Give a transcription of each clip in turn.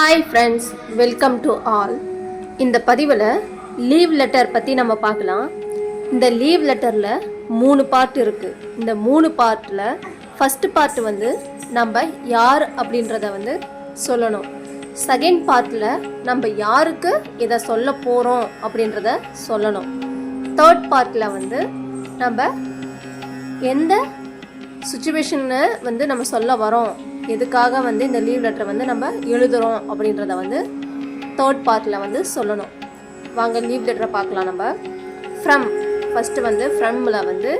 Hi friends, welcome to all. இந்த பதிவில் leave letter பற்றி நம்ம பார்க்கலாம். இந்த லீவ் லெட்டரில் 3 பார்ட் இருக்குது. இந்த 3 பார்ட்டில் ஃபஸ்ட்டு பார்ட் வந்து நம்ம யார் அப்படின்றத வந்து சொல்லணும். செகண்ட் பார்ட்டில் நம்ம யாருக்கு இதை சொல்ல போகிறோம் அப்படின்றத சொல்லணும். தேர்ட் பார்ட்டில் வந்து நம்ம எந்த சுச்சுவேஷனை வந்து நம்ம சொல்ல வரோம், எதுக்காக வந்து இந்த லீவ் லெட்டரை வந்து நம்ம எழுதுகிறோம் அப்படின்றத வந்து தேர்ட் பார்ட்டில் வந்து சொல்லணும். வாங்க லீவ் லெட்டரை பார்க்கலாம். நம்ம ஃபஸ்ட்டு வந்து ஃப்ரம்மில் வந்து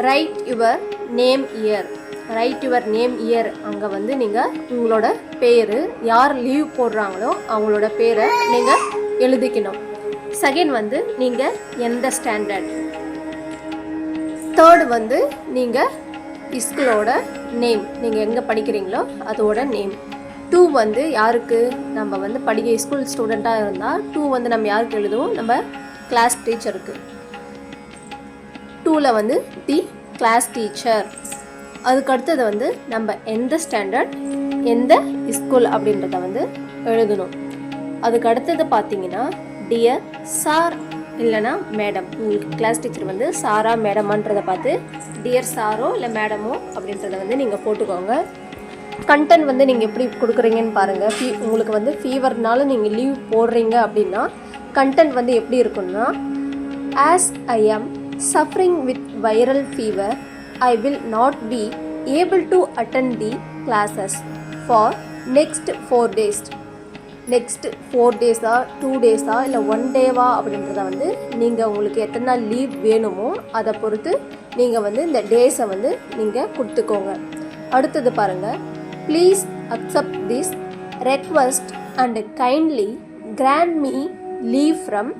ரைட் யுவர் நேம் இயர் அங்கே வந்து நீங்கள் உங்களோட பேர், யார் லீவ் போடுறாங்களோ அவங்களோட பேரை நீங்கள் எழுதிக்கணும். செகண்ட் வந்து நீங்கள் எந்த ஸ்டாண்டர்ட். தேர்டு வந்து நீங்கள் ஸ்கூலோட நேம், நீங்கள் எங்கே படிக்கிறீங்களோ அதோட நேம். 2 வந்து யாருக்கு, நம்ம வந்து படிக்க ஸ்கூல் ஸ்டூடெண்ட்டாக இருந்தால் 2 வந்து நம்ம யாருக்கு எழுதுவோம், நம்ம கிளாஸ் டீச்சருக்கு. 2ல் வந்து தி கிளாஸ் டீச்சர். அதுக்கு அடுத்தது வந்து நம்ம எந்த ஸ்டாண்டர்ட், எந்த ஸ்கூல் அப்படின்றத வந்து எழுதணும். அதுக்கு அடுத்தது பார்த்தீங்கன்னா டியர் சார் இல்லைனா மேடம். உங்களுக்கு கிளாஸ் டீச்சர் வந்து சாரா மேடமான்றதை பார்த்து டியர் சாரோ இல்லை மேடமோ அப்படின்றத வந்து நீங்கள் போட்டுக்கோங்க. கண்டென்ட் வந்து நீங்கள் எப்படி கொடுக்குறீங்கன்னு பாருங்கள். உங்களுக்கு வந்து ஃபீவர்னால நீங்கள் லீவ் போடுறீங்க அப்படின்னா கண்டென்ட் வந்து எப்படி இருக்குன்னா, as I am suffering with viral fever I will not be able to attend the classes for next 4 days. Next 4 days-ஆ 2 days-ஆ இல்லை 1 day-வா அப்படின்றத வந்து நீங்கள் உங்களுக்கு எத்தனை நாள் லீவ் வேணுமோ அதை பொறுத்து நீங்கள் வந்து இந்த டேஸை வந்து நீங்கள் கொடுத்துக்கோங்க. அடுத்தது பாருங்கள், please accept this request and kindly grant me leave from.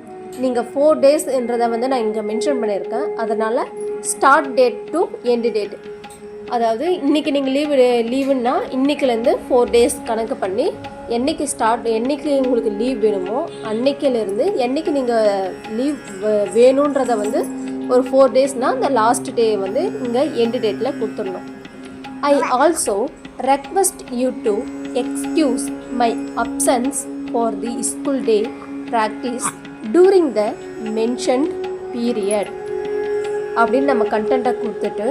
நீங்கள் 4 days-என்றதை வந்து நான் இங்கே மென்ஷன் பண்ணியிருக்கேன். அதனால் start date to end date, அதாவது இன்றைக்கி நீங்கள் லீவுன்னா இன்றைக்கிலேருந்து 4 days கணக்கு பண்ணி என்னைக்கு உங்களுக்கு லீவ் வேணுமோ அன்னைக்கிலேருந்து என்னைக்கு நீங்கள் லீவ் வேணுன்றதை வந்து ஒரு 4 days-னால் அந்த லாஸ்ட் டே வந்து இங்கே எண்ட் டேட்டில் கொடுத்துடணும். I also request you to excuse my absence for the school day practice during the mentioned period அப்படின்னு நம்ம கண்டென்ட்டை கொடுத்துட்டு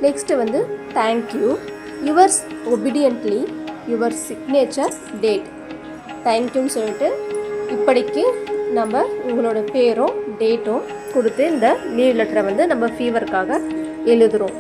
நெக்ஸ்ட்டு வந்து thank you yours obediently your signature date. தேங்க்யூன்னு சொல்லிட்டு இப்படிக்கு நம்ம உங்களோட பேரும் டேட்டும் கொடுத்து இந்த லீவ் லெட்டரை வந்து நம்ம ஃபீவருக்காக எழுதுகிறோம்.